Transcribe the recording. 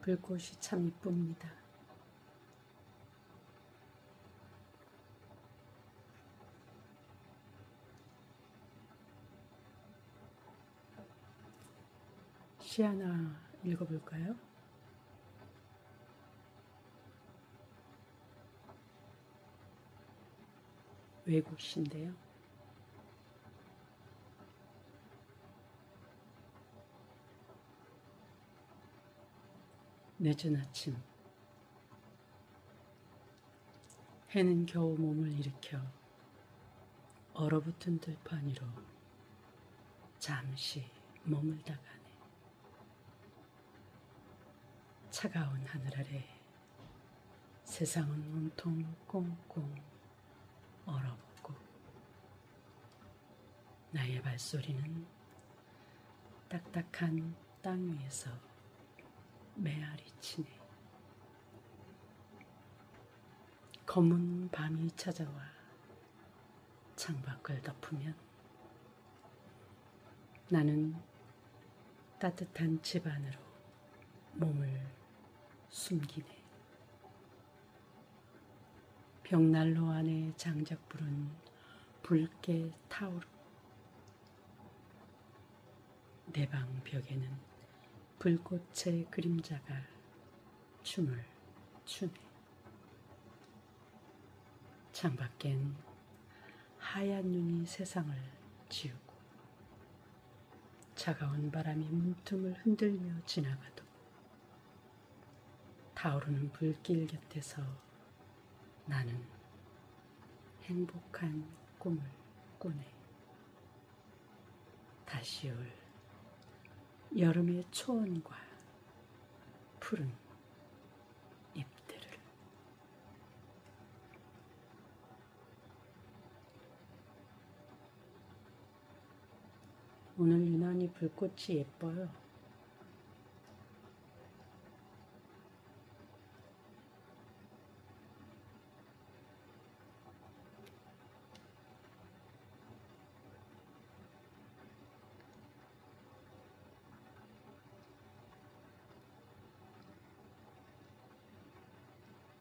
불꽃이 참 이쁩니다. 시 하나 읽어볼까요? 외국 시인데요. 늦은 아침, 해는 겨우 몸을 일으켜 얼어붙은 들판 위로 잠시 머물다가네. 차가운 하늘 아래 세상은 온통 꽁꽁 얼어붙고 나의 발소리는 딱딱한 땅 위에서 메아리 치네. 검은 밤이 찾아와 창밖을 덮으면 나는 따뜻한 집 안으로 몸을 숨기네. 벽난로 안에 장작불은 붉게 타오르고 내 방 벽에는 불꽃의 그림자가 춤을 추네. 창밖엔 하얀 눈이 세상을 지우고 차가운 바람이 문틈을 흔들며 지나가도 타오르는 불길 곁에서 나는 행복한 꿈을 꾸네. 다시 올 여름의 초원과 푸른 잎들을. 오늘 유난히 불꽃이 예뻐요.